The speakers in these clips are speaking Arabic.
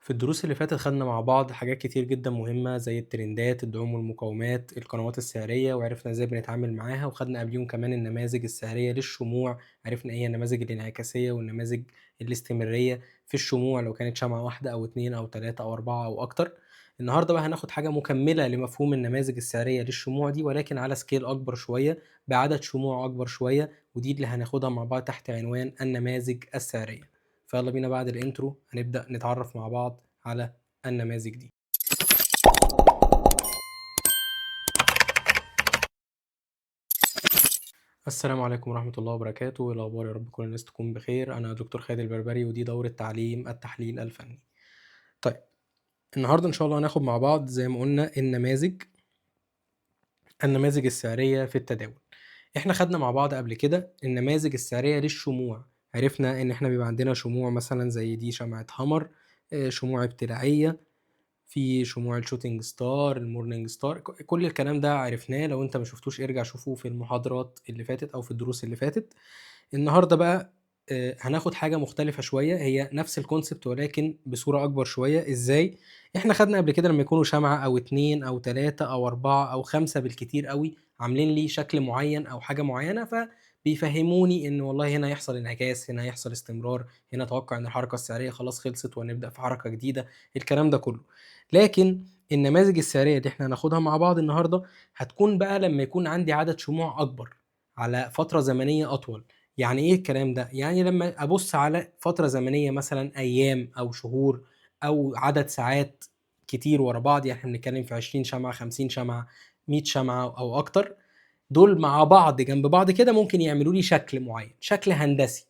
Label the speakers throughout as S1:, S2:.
S1: في الدروس اللي فاتت خدنا مع بعض حاجات كتير جدًا مهمة زي الترندات، الدعوم والمقاومات، القنوات السعرية، وعرفنا إزاي بنتعامل معاها، وخدنا قبليهم كمان النماذج السعرية للشموع، عرفنا إيه هي النماذج الانعكاسية والنماذج الاستمرارية في الشموع لو كانت شمعة واحدة أو 2 أو 3 أو 4 أو أكتر. النهارده بقى هناخد حاجة مكملة لمفهوم النماذج السعرية للشموع دي، ولكن على scale أكبر شوية، بعدد شموع أكبر شوية، ودي اللي هناخدها مع بعض تحت عنوان النماذج السعرية. فيلا بينا بعد الانترو هنبدأ نتعرف مع بعض على النماذج دي. السلام عليكم ورحمة الله وبركاته. إيه الأخبار؟ يا رب كل الناس تكون بخير. أنا دكتور خالد البربري ودي دورة تعليم التحليل الفني. طيب، النهاردة إن شاء الله هناخد مع بعض زي ما قلنا النماذج السعرية في التداول. إحنا خدنا مع بعض قبل كده النماذج السعرية للشموع، عرفنا إن إحنا بيبقى عندنا شموع مثلا زي دي شمعة همر، شموع ابتلاعية، في شموع الشوتينج ستار، المورنينج ستار، كل الكلام ده عرفناه. لو انت ما شفتوش ارجع شوفه في المحاضرات اللي فاتت او في الدروس اللي فاتت. النهارده بقى هناخد حاجة مختلفة شوية، هي نفس الكونسبت ولكن بصورة أكبر شوية. إزاي؟ إحنا خدنا قبل كده لما يكونوا شمعة أو 2 أو 3 أو 4 أو 5 بالكتير قوي عاملين لي شكل معين أو حاجة معينة، فبيفهموني إن والله هنا هيحصل انعكاس، هنا هيحصل استمرار، هنا أتوقع إن الحركة السعرية خلاص خلصت وهنبدأ في حركة جديدة، الكلام ده كله. لكن النماذج السعرية اللي إحنا هناخدها مع بعض النهارده هتكون بقى لما يكون عندي عدد شموع أكبر على فترة زمنية أطول. يعني إيه الكلام ده؟ يعني لمّا أبُص على فترة زمنية مثلًا أيام أو شهور أو عدد ساعات كتير ورا بعض، يعني إحنا بنتكلم في 20 شمعة، 50 شمعة، 100 شمعة أو أكتر، دول مع بعض جنب بعض كده ممكن يعملوا لي شكل معيّن، شكل هندسي.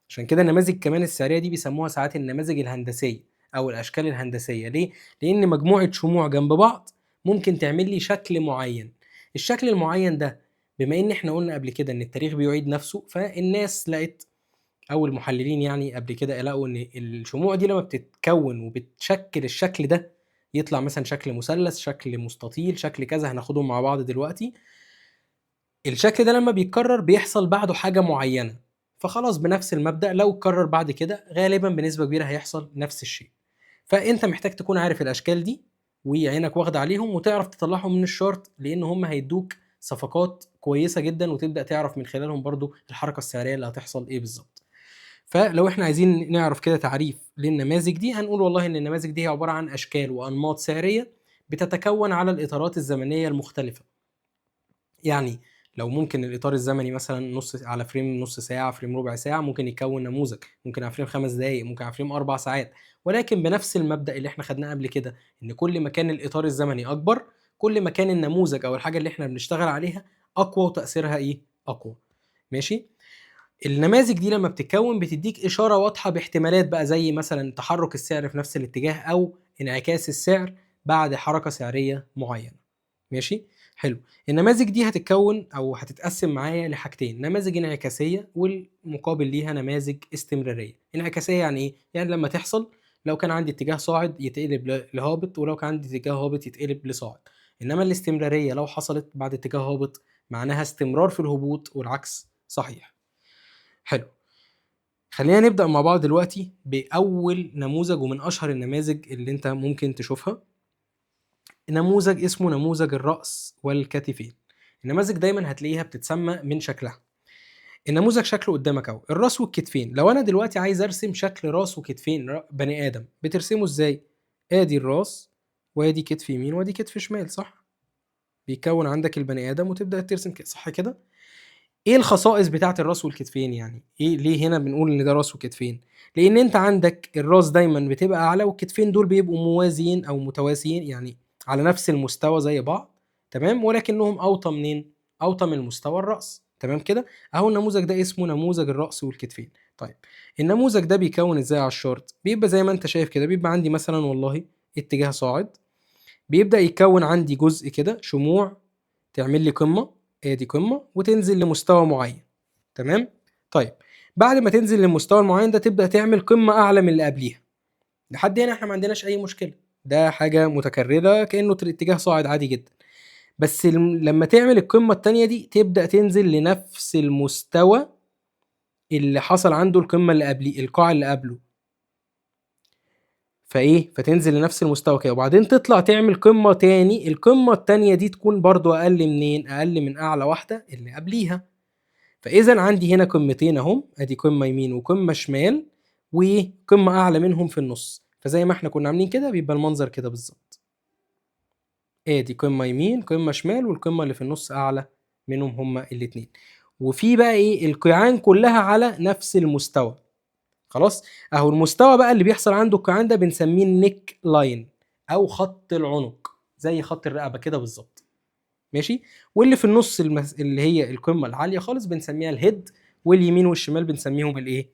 S1: عشان كده النماذج كمان السعرية دي بيسموها ساعات النماذج الهندسية أو الأشكال الهندسية. ليه؟ لأن مجموعة شموع جنب بعض ممكن تعمل لي شكل معين. الشكل المعين ده بما إن إحنا قلنا قبل كده إن التاريخ بيعيد نفسه، فالناس لقت أو المحللين يعني قبل كده لقوا إن الشموع دي لما بتتكون وبتشكل الشكل ده يطلع مثلا شكل مثلث، شكل مستطيل، شكل كذا، هناخدهم مع بعض دلوقتي. الشكل ده لمّا بيتكرر بيحصل بعده حاجة معيّنة، فخلاص بنفس المبدأ لو اتكرر بعد كده غالبًا بنسبة كبيرة هيحصل نفس الشيء. فأنت محتاج تكون عارف الأشكال دي وعينك واخدة عليهم وتعرف تطلّعهم من الchart، لإن هم هيدّوك صفقات كويسة جدًا وتبدأ تعرف من خلالهم برضه الحركة السعرية اللي هتحصل إيه بالضبط. فلو إحنا عايزين نعرف كده تعريف للنماذج دي، هنقول والله إن النماذج دي هي عبارة عن أشكال وأنماط سعرية بتتكوّن على الإطارات الزمنية المختلفة. يعني لو ممكن الإطار الزمني مثلًا على فريم نُص ساعة، فريم ربع ساعة، ممكن يكوّن نموذج، ممكن على فريم 5 دقايق، ممكن على فريم 4 ساعات، ولكن بنفس المبدأ اللي إحنا خدناه قبل كده، إن كل ما كان الإطار الزمني أكبر، كل ما كان النموذج أو الحاجة اللي إحنا بنشتغل عليها أقوى وتأثيرها إيه، أقوى. ماشي؟ النماذج دي لمّا بتتكوّن بتدّيك إشارة واضحة باحتمالات بقى زي مثلًا تحرُّك السعر في نفس الاتجاه أو انعكاس السعر بعد حركة سعرية معيّنة. ماشي؟ حلو. النماذج دي هتتكوّن أو هتتقسّم معايا لحاجتين، نماذج انعكاسية والمقابل ليها نماذج استمرارية. انعكاسية يعني إيه؟ يعني لمّا تحصل لو كان عندي اتجاه صاعد يتقلب لهابط، ولو كان عندي اتجاه هابط يتقلب لصاعد. إنّما الاستمرارية لو حصلت بعد اتجاه هابط معناها استمرار في الهبوط والعكس صحيح. حلو. خلّينا نبدأ مع بعض دلوقتي بأول نموذج ومن أشهر النماذج اللي أنت ممكن تشوفها، نموذج اسمه نموذج الرأس والكتفين. النماذج دايمًا هتلاقيها بتتسمى من شكلها. النموذج شكله قدّامك أهو، الراس والكتفين. لو أنا دلوقتي عايز أرسم شكل راس وكتفين بني آدم، بترسمه إزاي؟ آدي الراس وآدي كتف يمين وآدي كتف شمال، صح؟ بيتكوّن عندك البني آدم وتبدأ ترسم صح كده؟ إيه الخصائص بتاعة الراس والكتفين يعني؟ إيه ليه هنا بنقول إن ده راس وكتفين؟ لإن أنت عندك الراس دايمًا بتبقى أعلى والكتفين دول بيبقوا موازيين أو متوازيين، يعني على نفس المستوى زي بعض، تمام، ولكنهم أوطى منين؟ أوطى من مستوى الرأس، تمام كده؟ أهو النموذج ده اسمه نموذج الرأس والكتفين. طيب، النموذج ده بيكوّن إزاي على الchart؟ بيبقى زي ما أنت شايف كده، بيبقى عندي مثلًا والله اتجاه صاعد، بيبدأ يتكوّن عندي جزء كده شموع تعمل لي قمة، آدي قمة وتنزل لمستوى معين، تمام؟ طيب، بعد ما تنزل للمستوى المعين ده تبدأ تعمل قمة أعلى من اللي قبليها. لحد هنا إحنا ما عندناش أي مشكلة، ده حاجة متكررة كأنه اتجاه صاعد عادي جدًا. بس لمّا تعمل القمة التانية دي تبدأ تنزل لنفس المستوى اللي حصل عنده القمة اللي قبليه، القاع اللي قبله. فتنزل لنفس المستوى كده، وبعدين تطلع تعمل قمة تاني، القمة التانية دي تكون برضو أقل منين؟ أقل من أعلى واحدة اللي قبليها. فإذا عندي هنا قمتين أهم، أدي قمة يمين وقمة شمال، وقمة أعلى منهم في النص. فزي ما احنا كنا عاملين كده بيبقى المنظر كده بالظبط. ادي قمة يمين قمة شمال، والقمة اللي في النص أعلى منهم هما الاتنين. وفي بقى إيه؟ القيعان كلها على نفس المستوى. خلاص، اهو المستوى بقى اللي بيحصل عنده القيعان ده بنسميه النيك لاين او خط العنق، زي خط الرقبه كده بالظبط. ماشي. واللي في النص اللي هي القمه العاليه خالص بنسميها الهيد، واليمين والشمال بنسميهم الايه؟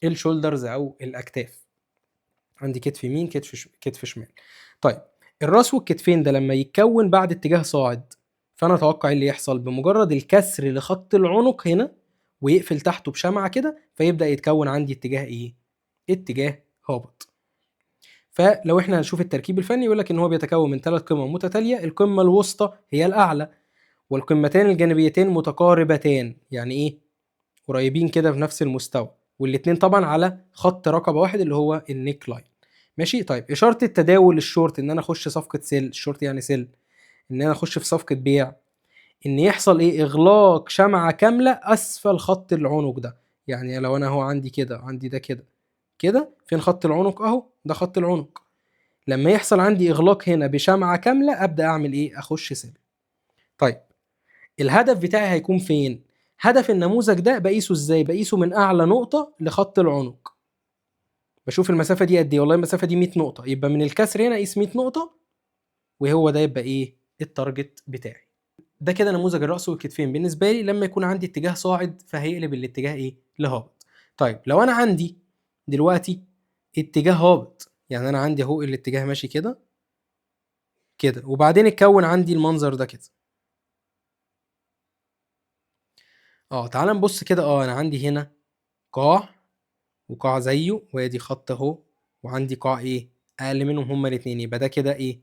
S1: الشولدرز او الاكتاف. عندي كتف يمين كتف شمال. طيب الراس والكتفين ده لما يتكون بعد اتجاه صاعد، فانا اتوقع اللي يحصل بمجرد الكسر لخط العنق هنا ويقفل تحته بشمعة كده، فيبدأ يتكون عندي اتجاه ايه؟ اتجاه هابط. فلو احنا هنشوف التركيب الفني يقول لك ان هو بيتكون من 3 قمم متتالية، القمة الوسطى هي الأعلى، والقمتان الجانبيتين متقاربتان، يعني ايه؟ قريبين كده في نفس المستوى، والاتنين طبعا على خط رقبة واحد اللي هو النيك لاين. ماشي. طيب إشارة التداول للشورت ان انا اخش صفقة سيل، الشورت يعني سيل، ان انا اخش في صفقة بيع، ان يحصل ايه؟ اغلاق شمعة كاملة اسفل خط العنق ده. يعني لو انا هو عندي كده، عندي ده كده كده، فين خط العنق؟ اهو ده خط العنق. لما يحصل عندي اغلاق هنا بشمعة كاملة ابدا اعمل ايه؟ اخش سيل. طيب الهدف بتاعي هيكون فين؟ هدف النموذج ده بقيسه ازاي؟ بقيسه من اعلى نقطة لخط العنق، بشوف المسافة دي قد ايه. والله المسافة دي 100 نقطة، يبقى من الكسر هنا اقيس 100 نقطة، وهو ده يبقى ايه؟ التارجت بتاعي. ده كده نموذج الرأس والكتفين بالنسبة لي لما يكون عندي اتجاه صاعد، فهيقلب الاتجاه ايه؟ لهابط. طيب لو انا عندي دلوقتي اتجاه هابط، يعني انا عندي اهو الاتجاه ماشي كده كده، وبعدين اتكون عندي المنظر ده كده. تعال نبص كده. انا عندي هنا قاع وقاع زيه، وادي خط اهو، وعندي قاع ايه؟ اقل منهم هما الاتنين، يبقى ده كده ايه؟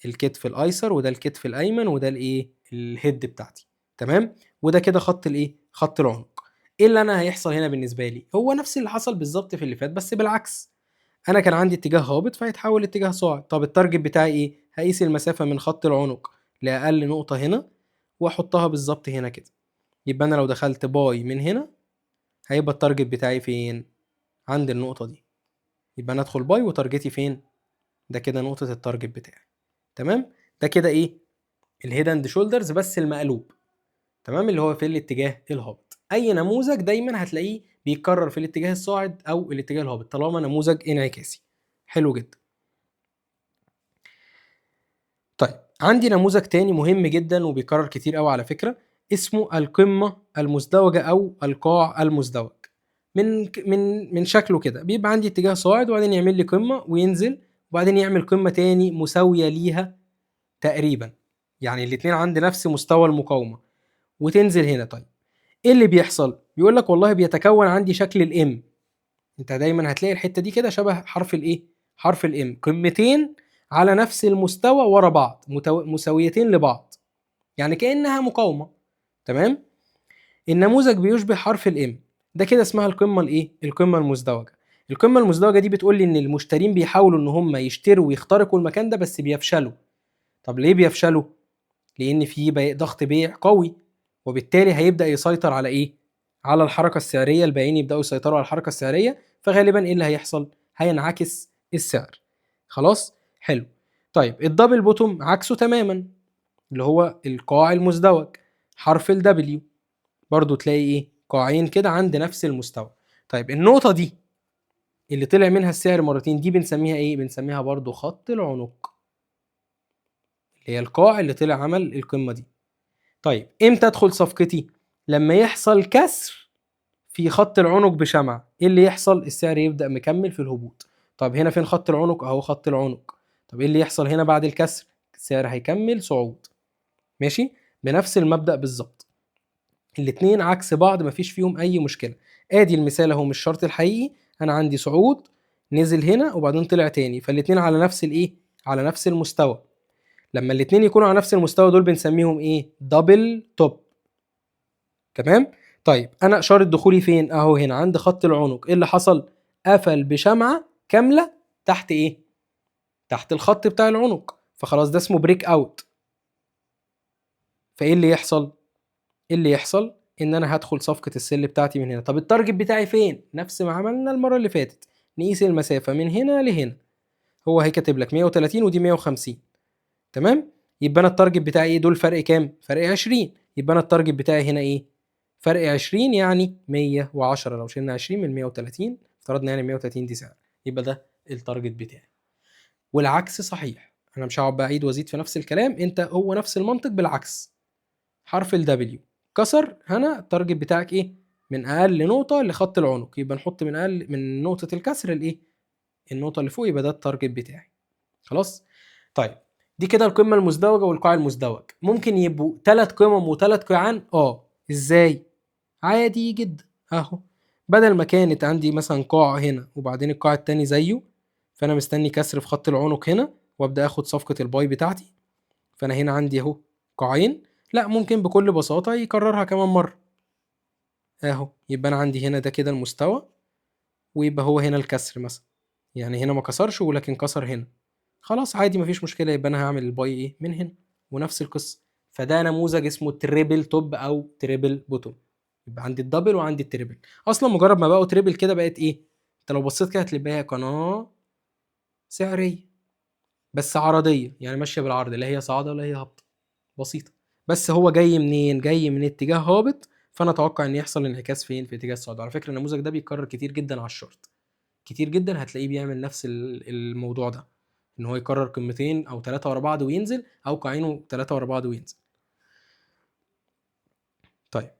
S1: الكتف الايسر، وده الكتف الايمن، وده الايه؟ الهيد بتاعتي. تمام. وده كده خط الايه؟ خط العنق. ايه اللي انا هيحصل هنا بالنسبه لي؟ هو نفس اللي حصل بالظبط في اللي فات، بس بالعكس. انا كان عندي اتجاه هابط فهيتحول اتجاه صاعد. طب التارجت بتاعي ايه؟ هقيس المسافه من خط العنق لاقل نقطه هنا، واحطها بالظبط هنا كده. يبقى انا لو دخلت باي من هنا، هيبقى التارجت بتاعي فين؟ عند النقطه دي. يبقى انا ادخل باي وتارجتي فين؟ ده كده نقطه التارجت بتاعي. تمام. ده كده ايه؟ الهيد اند شولدرز بس المقلوب. تمام. اللي هو في الاتجاه الهابط. اي نموذج دايما هتلاقيه بيتكرر في الاتجاه الصاعد او الاتجاه الهابط طالما نموذج انعكاسي. حلو جدا. طيب عندي نموذج تاني مهم جدا وبيكرر كتير قوي على فكرة، اسمه القمة المزدوجة او القاع المزدوج. من شكله كده بيبقى عندي اتجاه صاعد، وبعدين يعمل لي قمة وينزل، وبعدين يعمل قمة تاني مساوية ليها تقريبا، يعني الاتنين عند نفس مستوى المقاومة، وتنزل هنا. طيب ايه اللي بيحصل؟ بيقول لك والله بيتكون عندي شكل الام. انت دايما هتلاقي الحته دي كده شبه حرف الايه؟ حرف الام، قمتين على نفس المستوى ورا بعض مساويتين لبعض، يعني كانها مقاومه. تمام. النموذج بيشبه حرف الام. ده كده اسمها القمه الايه؟ القمه المزدوجه. القمه المزدوجه دي بتقول لي ان المشترين بيحاولوا ان هم يشتروا ويخترقوا المكان ده بس بيفشلوا. طب ليه بيفشلوا؟ لان في ضغط بيع قوي، وبالتالي هيبدا يسيطر على ايه؟ على الحركه السعريه. البائعين يبداوا يسيطروا على الحركه السعريه، فغالبا ايه اللي هيحصل؟ هينعكس السعر. خلاص. حلو. طيب الدبل بوتوم عكسه تماما، اللي هو القاع المزدوج، حرف الدبليو. برضو تلاقي ايه؟ قاعين كده عند نفس المستوى. طيب النقطه دي اللي طلع منها السعر مرتين دي بنسميها ايه؟ بنسميها برضو خط العنق، اللي هي القاع اللي طلع عمل القمه دي. طيب امتى ادخل صفقتي؟ لما يحصل كسر في خط العنق بشمع. ايه اللي يحصل؟ السعر يبدأ مكمل في الهبوط. طب هنا فين خط العنق؟ اهو خط العنق. طب ايه اللي يحصل هنا بعد الكسر؟ السعر هيكمل صعود. ماشي. بنفس المبدأ بالظبط. الاتنين عكس بعض، مفيش فيهم اي مشكلة. ادي المثال اهو، مش شرط الحقيقي. انا عندي صعود، نزل هنا وبعدين طلع تاني، فالاتنين على نفس الايه؟ على نفس المستوى. لما الاتنين يكونوا على نفس المستوى دول بنسميهم ايه؟ دبل توب. تمام. طيب انا اشاره دخولي فين؟ اهو هنا عند خط العنق. ايه اللي حصل؟ قفل بشمعه كامله تحت ايه؟ تحت الخط بتاع العنق، فخلاص ده اسمه بريك اوت. فايه اللي يحصل؟ ايه اللي يحصل؟ ان انا هدخل صفقه السل بتاعتي من هنا. طب التارجت بتاعي فين؟ نفس ما عملنا المره اللي فاتت، نقيس المسافه من هنا لهنا. هو هيكتب لك 130 ودي 150، تمام؟ يبقى انا التارجت بتاعي ايه؟ دول فرق كام؟ فرق 20. يبقى انا التارجت بتاعي هنا ايه؟ فرق 20، يعني 110. لو شلنا 20 من 130 افترضنا يعني 130 دي سعر، يبقى ده التارجت بتاعي. والعكس صحيح، انا مش هقعد بقى اعيد وازيد في نفس الكلام، انت هو نفس المنطق بالعكس. حرف ال W كسر، هنا التارجت بتاعك ايه؟ من اقل نقطه لخط العنق، يبقى نحط من اقل من نقطه الكسر الايه؟ النقطه اللي فوق، يبقى ده التارجت بتاعي. خلاص. طيب دي كده القمه المزدوجه والقاع المزدوج. ممكن يبقوا 3 قمم و3 قاعان. ازاي؟ عادي جدا. اهو، بدل ما كانت عندي مثلا قاع هنا وبعدين القاع التاني زيه، فانا مستني كسر في خط العنق هنا وابدا اخد صفقه الباي بتاعتي، فانا هنا عندي اهو قاعين. لا، ممكن بكل بساطه يكررها كمان مره. اهو، يبقى انا عندي هنا ده كده المستوى، ويبقى هو هنا الكسر مثلا، يعني هنا ما كسرش ولكن كسر هنا. خلاص عادي مفيش مشكله، يبقى انا هعمل الباي ايه؟ من هنا. ونفس القصه. فده نموذج اسمه تريبل توب او تريبل بوتوم. يبقى عندي الدبل وعندي التريبل. اصلا مجرد ما بقوا تريبل كده بقت ايه؟ انت لو بصيت كده هتلاقيها قناه سعريه بس عرضيه، يعني ماشيه بالعرض، لا هي صاعده ولا هي هابطه. بسيطه. بس هو جاي منين؟ جاي من اتجاه هابط، فانا اتوقع ان يحصل انعكاس فين؟ في اتجاه الصعود. على فكره النموذج ده بيتكرر كتير جدا على الشورت، كتير جدا هتلاقيه بيعمل نفس الموضوع ده، ان هو يكرر قمتين او 3 ورا بعض وينزل، او قاعين 3 ورا بعض وينزل. طيب